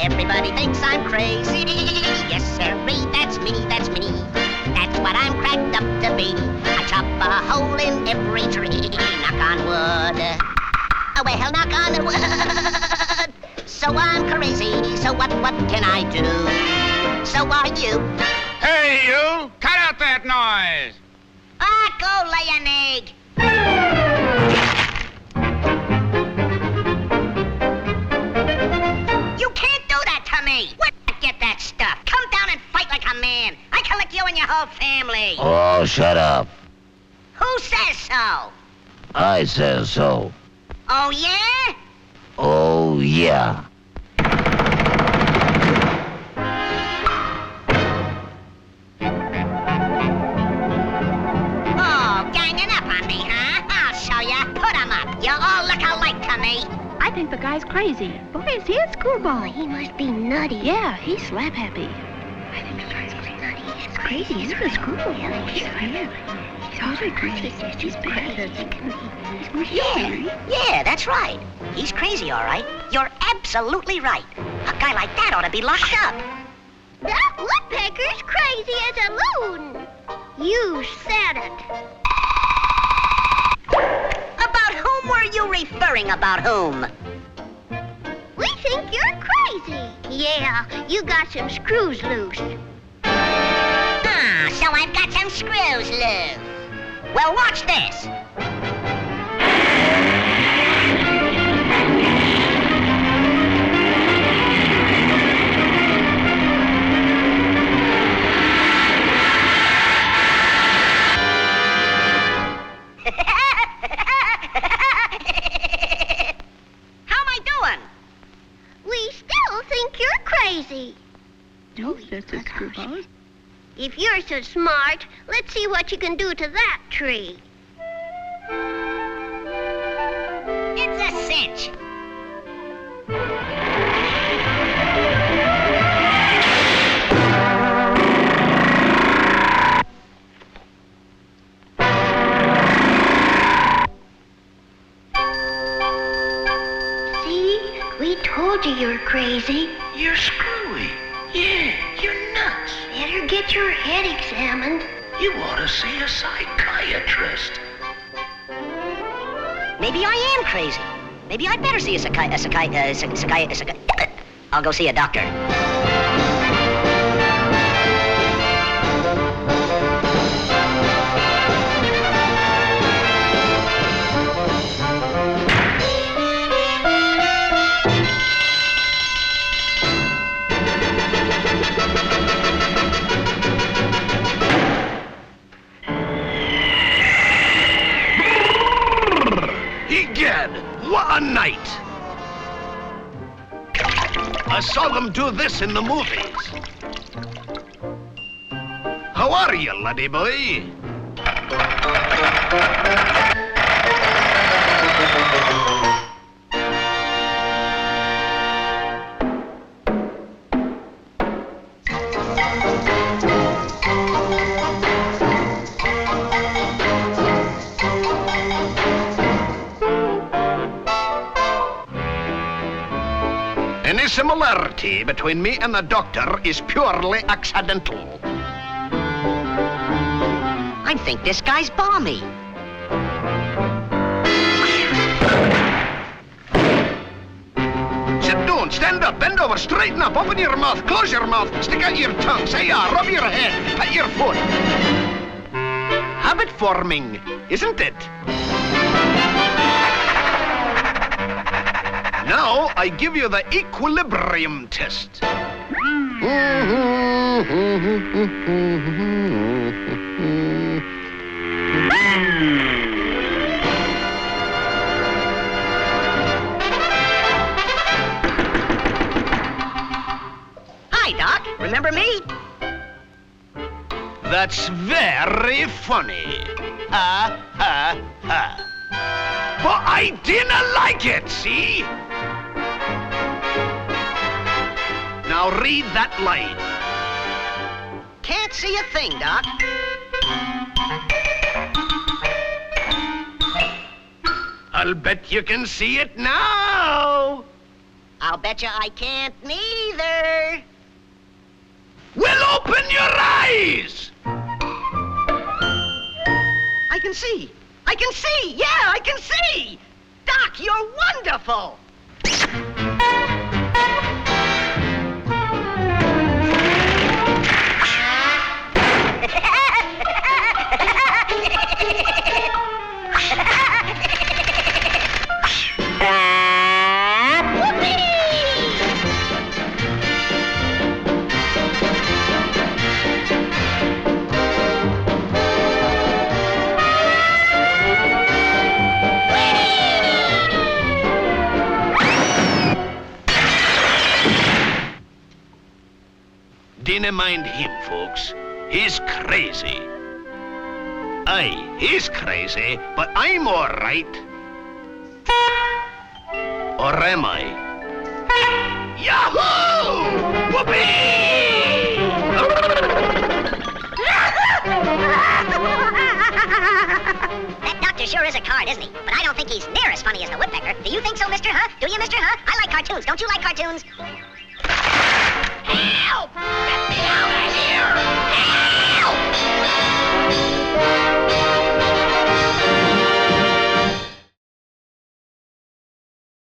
Everybody thinks I'm crazy. Yes, sirree, that's me, that's me. That's what I'm cracked up to be. I chop a hole in every tree. Knock on wood. Oh, well, knock on wood. So I'm crazy, so what can I do? So are you. Hey, you! Cut out that noise! Ah, go lay an egg. You can't do that to me. Where'd you get that stuff? Come down and fight like a man. I can lick you and your whole family. Oh, shut up. Who says so? I says so. Oh, yeah? Oh, yeah. Oh, ganging up on me, huh? I'll show ya. Put 'em up. You all look alike to me. I think the guy's crazy. Boy, is he a screwball. He must be nutty. Yeah, he's slap happy. I think the guy's nutty. He's crazy. He's a screwball. Yeah, he's crazy. He's totally crazy. He's bad. Yeah, that's right. He's crazy, all right. You're absolutely right. A guy like that ought to be locked up. That woodpecker's crazy as a loon. You said it. About whom were you referring? About whom? We think you're crazy. Yeah, you got some screws loose. Ah, so I've got some screws loose. Well, watch this. How am I doing? We still think you're crazy. No, Mr. Screwball. If you're so smart, let's see what you can do to that tree. It's a cinch. See? We told you you're crazy. You're screwy. Yeah, you're nuts. Better get your head examined. You ought to see a psychiatrist. Maybe I am crazy. Maybe I'd better see a I'll go see a doctor. Egad, what a night! I saw them do this in the movies. How are you, laddie boy? Any similarity between me and the doctor is purely accidental. I think this guy's balmy. Sit down, stand up, bend over, straighten up, open your mouth, close your mouth, stick out your tongue, say yeah, rub your head, pat your foot. Habit forming, isn't it? Now, I give you the equilibrium test. Hi, Doc. Remember me? That's very funny. Ha, ha, ha. But I didn't like it, see? Now read that line. Can't see a thing, Doc. I'll bet you can see it now. I'll betcha I can't neither. Well, open your eyes! I can see. I can see. Yeah, I can see. Doc, you're wonderful. Didn't mind him, folks. He's crazy. Aye, he's crazy, but I'm all right. Or am I? Yahoo! Whoopee! That doctor sure is a card, isn't he? But I don't think he's near as funny as the woodpecker. Do you think so, Mr. Huh? Do you, Mr. Huh? I like cartoons. Don't you like cartoons? Help! Get me out of here! Help!